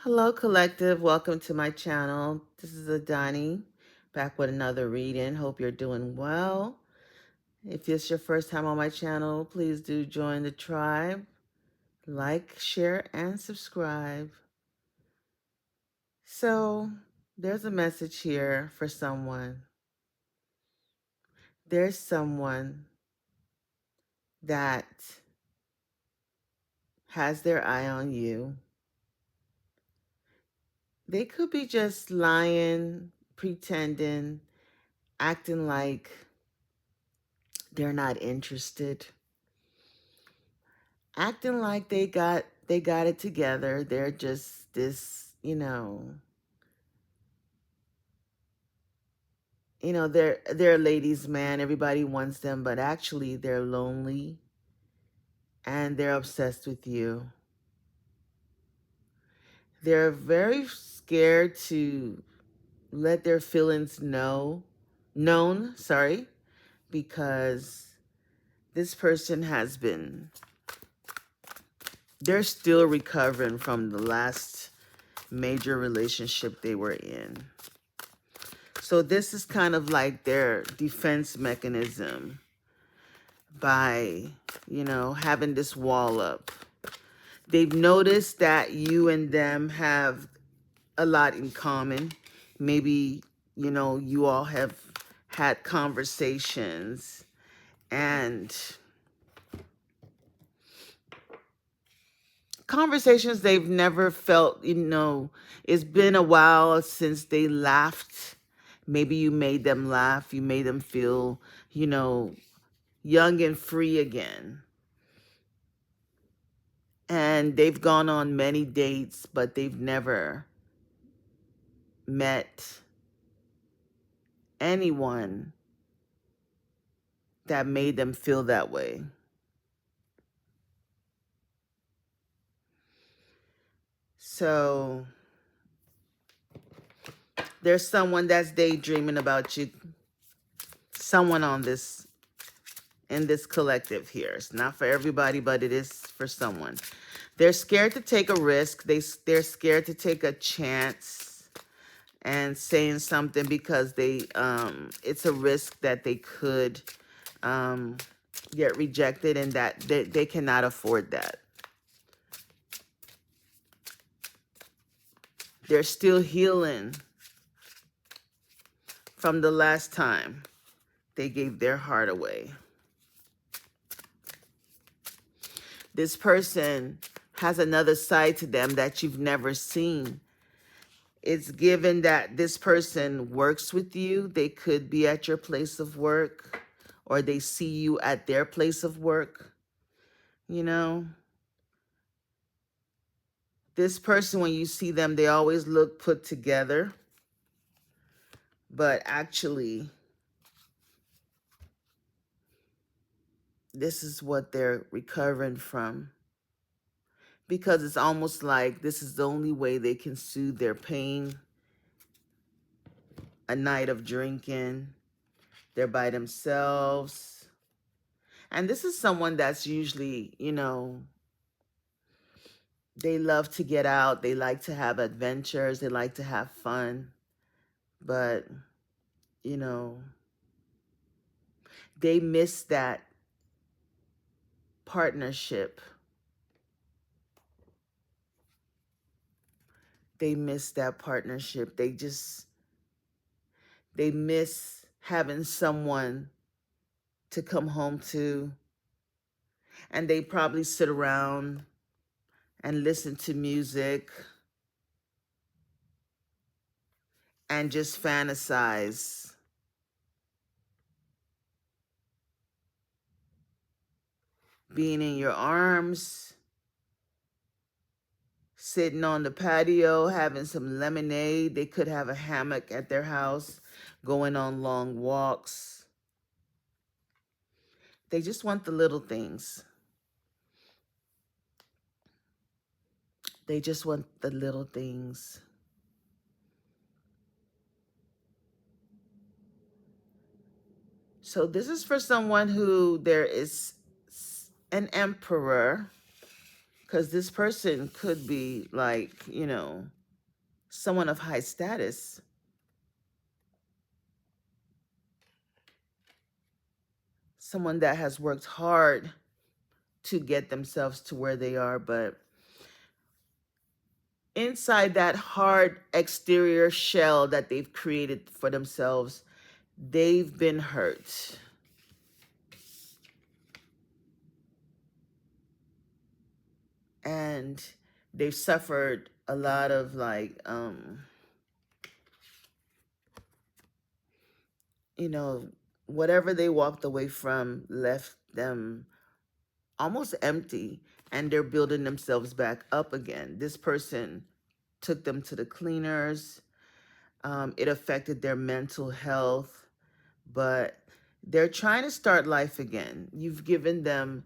Hello, collective. Welcome to my channel. This is Adani, back with another reading. Hope you're doing well. If it's your first time on my channel, please do join the tribe. Like, share, and subscribe. So, there's a message here for someone. There's someone that has their eye on you. They could be just lying, pretending, acting like they're not interested, acting like they got it together. They're just this, they're a ladies' man. Everybody wants them, but actually they're lonely and they're obsessed with you. They're very scared to let their feelings known, because this person they're still recovering from the last major relationship they were in. So this is kind of like their defense mechanism by, having this wall up. They've noticed that you and them have a lot in common. Maybe, you all have had conversations, and conversations they've never felt, it's been a while since they laughed. Maybe you made them laugh. You made them feel, young and free again. And they've gone on many dates, but they've never met anyone that made them feel that way. So there's someone that's daydreaming about you. Someone in this collective here. It's not for everybody, but it is for someone. They're scared to take a risk. They're scared to take a chance and saying something because it's a risk that they could get rejected, and that they cannot afford that. They're still healing from the last time they gave their heart away. This person has another side to them that you've never seen. It's given that this person works with you. They could be at your place of work, or they see you at their place of work. This person, when you see them, they always look put together. But actually, this is what they're recovering from. Because it's almost like this is the only way they can soothe their pain. A night of drinking. They're by themselves. And this is someone that's usually, they love to get out. They like to have adventures. They like to have fun. But, they miss that partnership. They miss that partnership. They miss having someone to come home to. And they probably sit around and listen to music and just fantasize. Being in your arms, sitting on the patio, having some lemonade. They could have a hammock at their house, going on long walks. They just want the little things. They just want the little things. So this is for someone who there is an emperor Because this person could be like, someone of high status, someone that has worked hard to get themselves to where they are, but inside that hard exterior shell that they've created for themselves, they've been hurt. And they've suffered a lot of you know, whatever they walked away from left them almost empty, and they're building themselves back up again. This person took them to the cleaners. It affected their mental health, but they're trying to start life again. You've given them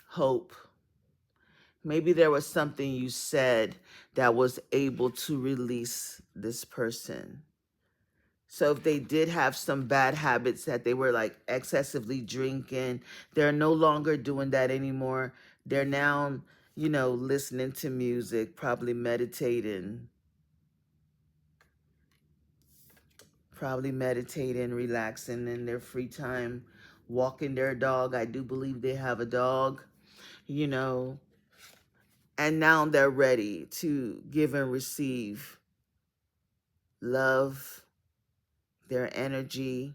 hope. Maybe there was something you said that was able to release this person. So if they did have some bad habits that they were like excessively drinking, they're no longer doing that anymore. They're now, listening to music, probably meditating, relaxing in their free time, walking their dog. I do believe they have a dog, you know, and now they're ready to give and receive love, their energy.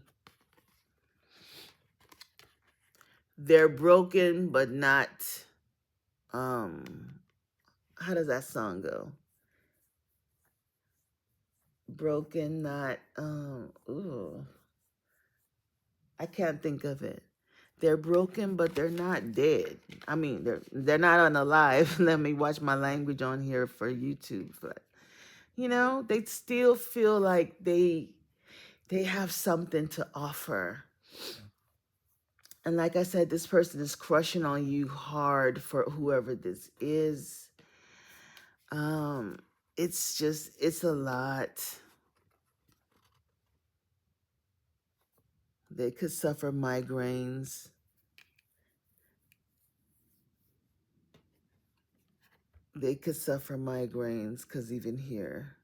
They're broken, but not, how does that song go? Broken, not, ooh, I can't think of it. They're broken, but they're not dead. I mean, they're not unalive. Let me watch my language on here for YouTube. But they still feel like they have something to offer. And like I said, this person is crushing on you hard for whoever this is. It's a lot. They could suffer migraines. They could suffer migraines because even here.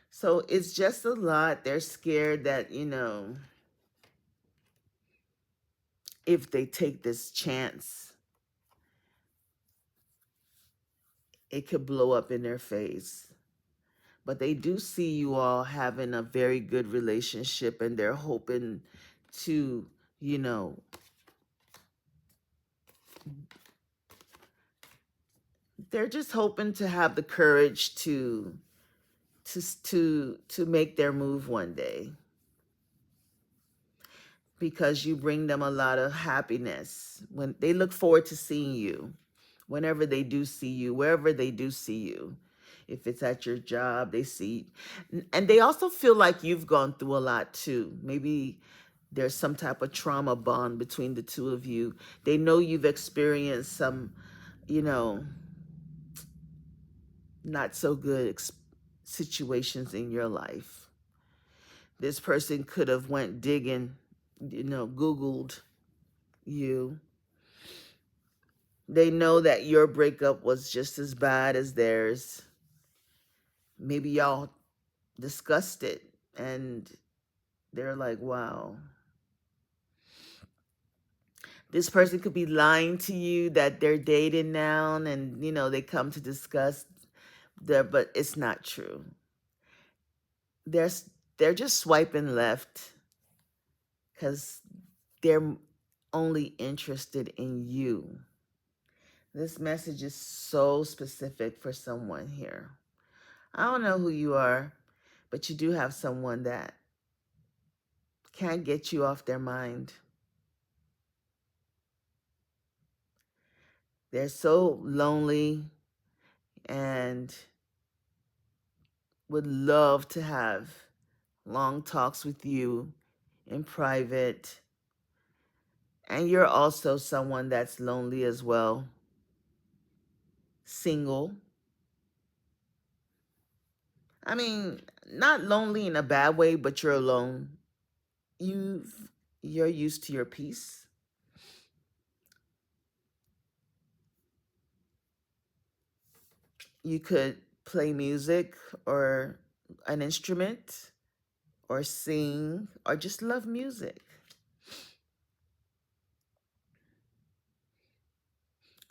So it's just a lot. They're scared that, if they take this chance, it could blow up in their face. But they do see you all having a very good relationship, and they're hoping to, they're just hoping to have the courage to make their move one day, because you bring them a lot of happiness. When they look forward to seeing you, whenever they do see you, wherever they do see you. If it's at your job, they see, and they also feel like you've gone through a lot too. Maybe there's some type of trauma bond between the two of you. They know you've experienced some, you know, not so good situations in your life. This person could have went digging, Googled you. They know that your breakup was just as bad as theirs. Maybe y'all discussed it, and they're like, wow. This person could be lying to you that they're dating now, and they come to discuss but it's not true. They're they're just swiping left because they're only interested in you. This message is so specific for someone here. I don't know who you are, but you do have someone that can't get you off their mind. They're so lonely and would love to have long talks with you in private. And you're also someone that's lonely as well. Single. I mean, not lonely in a bad way, but you're alone. You're used to your peace. You could play music or an instrument or sing or just love music.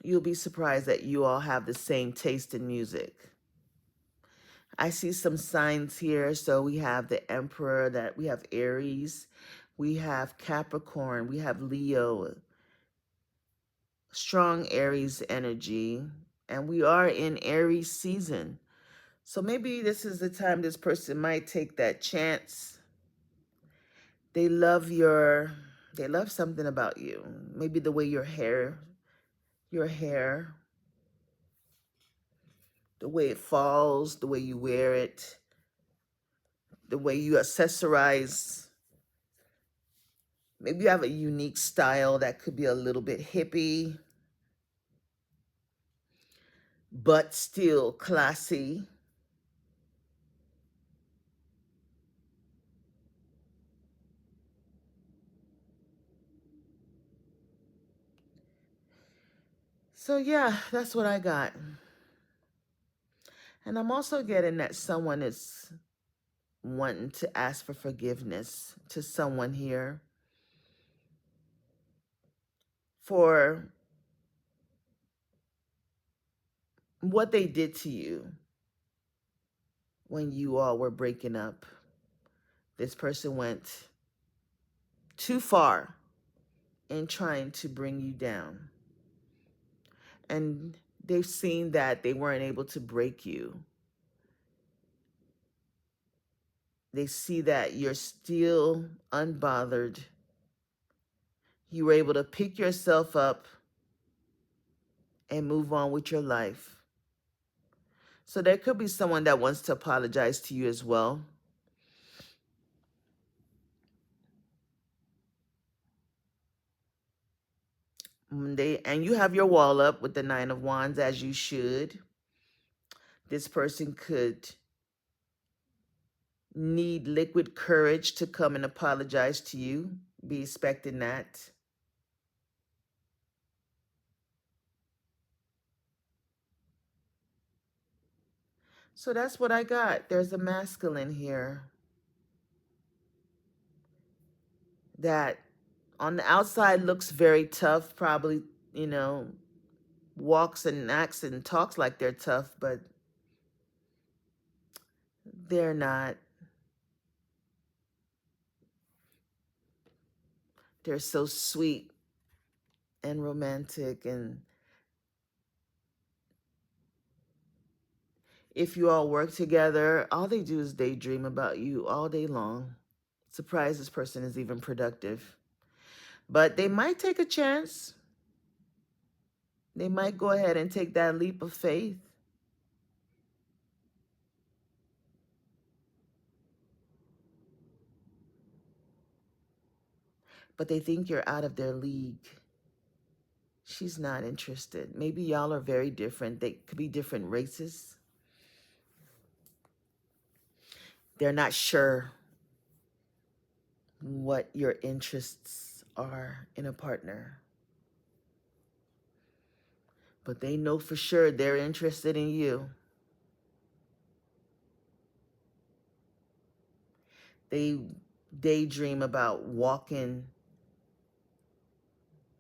You'll be surprised that you all have the same taste in music. I see some signs here. So we have the Emperor, that we have Aries, we have Capricorn, we have Leo, strong Aries energy, and we are in Aries season. So maybe this is the time this person might take that chance. They love they love something about you. Maybe the way your hair, the way it falls, the way you wear it, the way you accessorize. Maybe you have a unique style that could be a little bit hippie, but still classy. So yeah, that's what I got. And I'm also getting that someone is wanting to ask for forgiveness to someone here for what they did to you when you all were breaking up. This person went too far in trying to bring you down. And they've seen that they weren't able to break you. They see that you're still unbothered. You were able to pick yourself up and move on with your life. So there could be someone that wants to apologize to you as well. And you have your wall up with the Nine of Wands, as you should. This person could need liquid courage to come and apologize to you. Be expecting that. So that's what I got. There's a masculine here that on the outside looks very tough, probably, you know, walks and acts and talks like they're tough, but they're not. They're so sweet and romantic. And if you all work together, all they do is daydream about you all day long. Surprised this person is even productive. But they might take a chance. They might go ahead and take that leap of faith. But they think you're out of their league. She's not interested. Maybe y'all are very different. They could be different races. They're not sure what your interests are in a partner. But they know for sure they're interested in you. They daydream about walking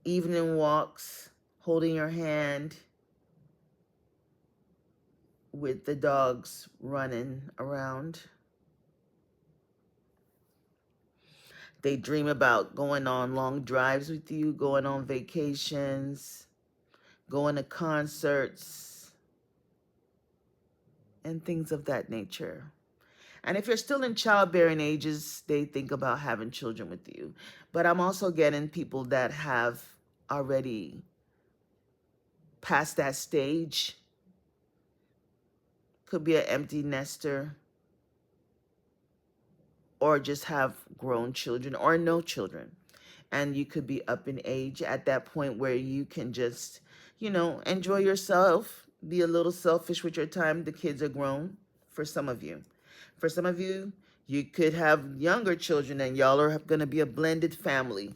evening walks, holding your hand with the dogs running around. They dream about going on long drives with you, going on vacations, going to concerts, and things of that nature. And if you're still in childbearing ages, they think about having children with you. But I'm also getting people that have already passed that stage. Could be an empty nester, or just have grown children or no children. And you could be up in age at that point where you can just, you know, enjoy yourself, be a little selfish with your time. The kids are grown for some of you. For some of you, you could have younger children and y'all are going to be a blended family.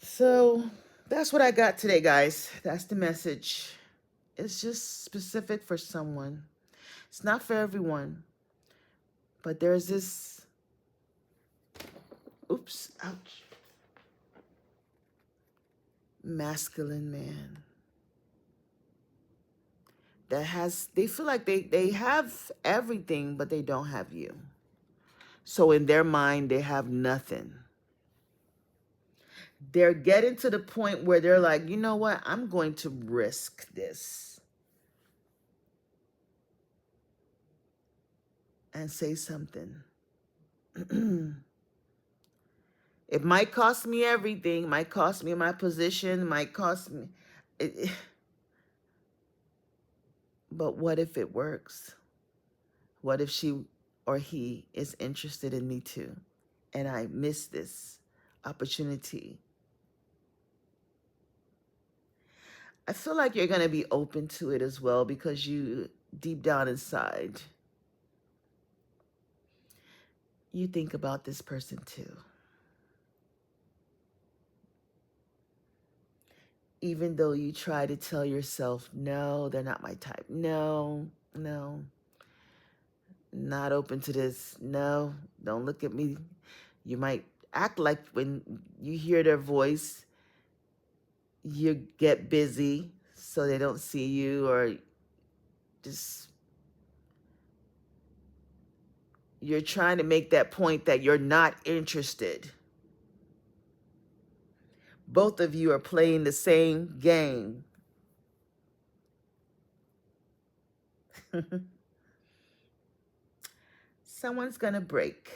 So that's what I got today, guys. That's the message. It's just specific for someone. It's not for everyone. But there's this, oops, ouch, masculine man that has, they feel like they have everything, but they don't have you. So in their mind, they have nothing. They're getting to the point where they're like, you know what? I'm going to risk this and say something. It might cost me everything, might cost me my position, might cost me. But what if it works? What if she or he is interested in me too? And I miss this opportunity. I feel like you're going to be open to it as well because you, deep down inside, you think about this person too. Even though you try to tell yourself, no, they're not my type. No, no, not open to this. No, don't look at me. You might act like when you hear their voice, you get busy so they don't see you, or just you're trying to make that point that you're not interested. Both of you are playing the same game. Someone's gonna break.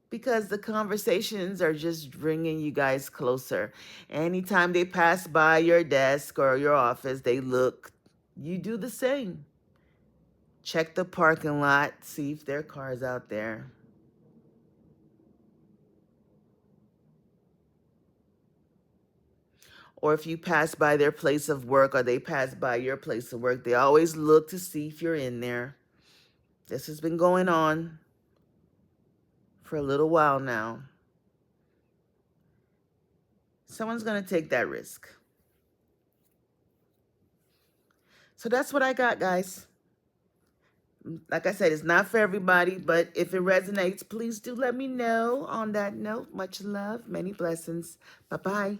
Because the conversations are just bringing you guys closer. Anytime they pass by your desk or your office, they look, you do the same. Check the parking lot, see if there are cars out there. Or if you pass by their place of work or they pass by your place of work, they always look to see if you're in there. This has been going on for a little while now. Someone's going to take that risk. So that's what I got, guys. Like I said, it's not for everybody, but if it resonates, please do let me know. On that note, much love, many blessings. Bye-bye.